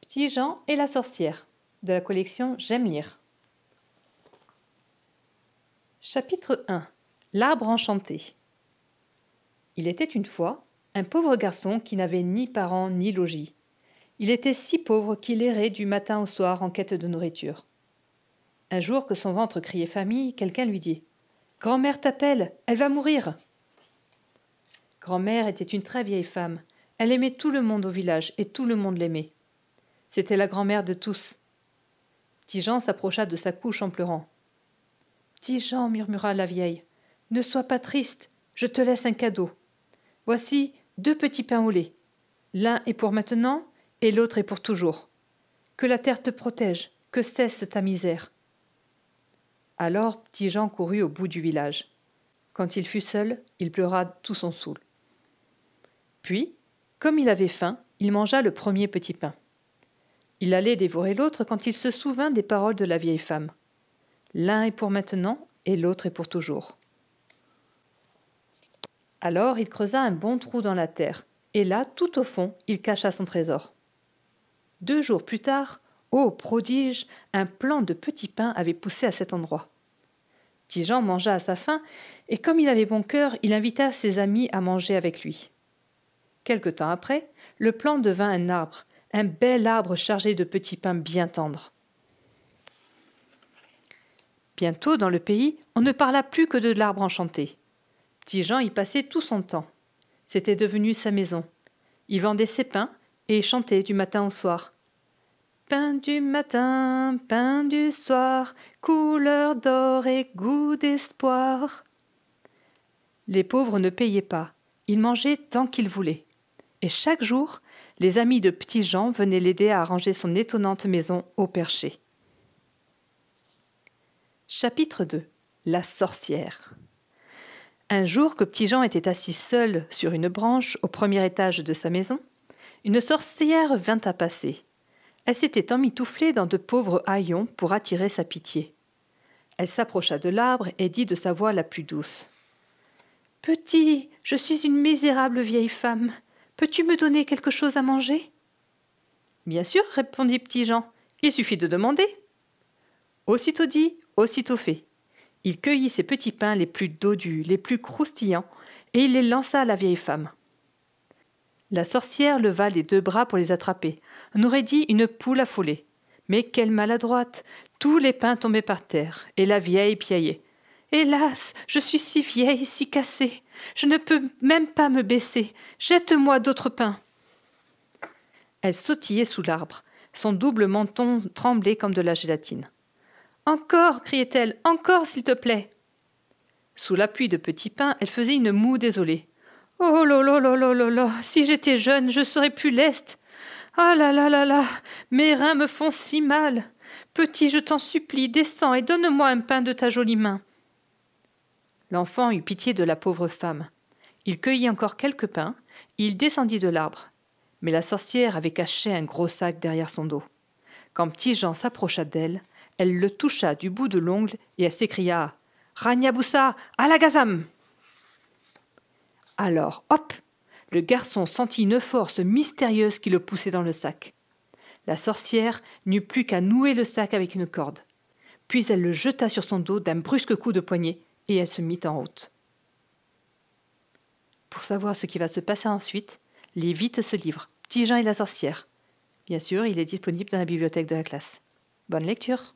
Petit Jean et la sorcière, de la collection J'aime lire. Chapitre 1. L'arbre enchanté. Il était une fois un pauvre garçon qui n'avait ni parents ni logis. Il était si pauvre qu'il errait du matin au soir en quête de nourriture. Un jour que son ventre criait famine, quelqu'un lui dit « Grand-mère t'appelle, elle va mourir !» Grand-mère était une très vieille femme. Elle aimait tout le monde au village et tout le monde l'aimait. C'était la grand-mère de tous. Petit Jean s'approcha de sa couche en pleurant. « Petit Jean, murmura la vieille, ne sois pas triste, je te laisse un cadeau. Voici 2 petits pains au lait. L'un est pour maintenant et l'autre est pour toujours. Que la terre te protège, que cesse ta misère. » Alors Petit Jean courut au bout du village. Quand il fut seul, il pleura tout son saoul. Puis, comme il avait faim, il mangea le premier petit pain. Il allait dévorer l'autre quand il se souvint des paroles de la vieille femme. L'un est pour maintenant et l'autre est pour toujours. Alors il creusa un bon trou dans la terre, et là, tout au fond, il cacha son trésor. 2 jours plus tard, ô prodige, un plant de petits pains avait poussé à cet endroit. Petit Jean mangea à sa faim, et comme il avait bon cœur, il invita ses amis à manger avec lui. Quelque temps après, le plant devint un bel arbre chargé de petits pains bien tendres. Bientôt, dans le pays, on ne parla plus que de l'arbre enchanté. Petit Jean y passait tout son temps. C'était devenu sa maison. Il vendait ses pains et chantait du matin au soir. Pain du matin, pain du soir, couleur d'or et goût d'espoir. Les pauvres ne payaient pas. Ils mangeaient tant qu'ils voulaient. Et chaque jour, les amis de Petit Jean venaient l'aider à arranger son étonnante maison au perché. Chapitre 2. La sorcière. Un jour que Petit Jean était assis seul sur une branche au premier étage de sa maison, une sorcière vint à passer. Elle s'était emmitouflée dans de pauvres haillons pour attirer sa pitié. Elle s'approcha de l'arbre et dit de sa voix la plus douce « Petit, je suis une misérable vieille femme. Peux-tu me donner quelque chose à manger ?»« Bien sûr, répondit Petit Jean, il suffit de demander. » Aussitôt dit, aussitôt fait. Il cueillit ses petits pains les plus dodus, les plus croustillants, et il les lança à la vieille femme. La sorcière leva les 2 bras pour les attraper. On aurait dit une poule affolée. Mais quelle maladroite! Tous les pains tombaient par terre, et la vieille piaillait. « Hélas, je suis si vieille, si cassée. Je ne peux même pas me baisser. Jette-moi d'autres pains. » Elle sautillait sous l'arbre. Son double menton tremblait comme de la gélatine. « Encore !» criait-elle. « Encore, s'il te plaît !» Sous l'appui de petits pains, elle faisait une moue désolée. « Oh là là là là là là, si j'étais jeune, je serais plus leste. Ah là là là là, mes reins me font si mal. Petit, je t'en supplie, descends et donne-moi un pain de ta jolie main. » L'enfant eut pitié de la pauvre femme. Il cueillit encore quelques pains, et il descendit de l'arbre. Mais la sorcière avait caché un gros sac derrière son dos. Quand Petit Jean s'approcha d'elle, elle le toucha du bout de l'ongle et elle s'écria « Ragnaboussa, à la gazam !» Alors, hop, le garçon sentit une force mystérieuse qui le poussait dans le sac. La sorcière n'eut plus qu'à nouer le sac avec une corde. Puis elle le jeta sur son dos d'un brusque coup de poignet et elle se mit en route. Pour savoir ce qui va se passer ensuite, lis vite ce livre, Petit Jean et la sorcière. Bien sûr, il est disponible dans la bibliothèque de la classe. Bonne lecture!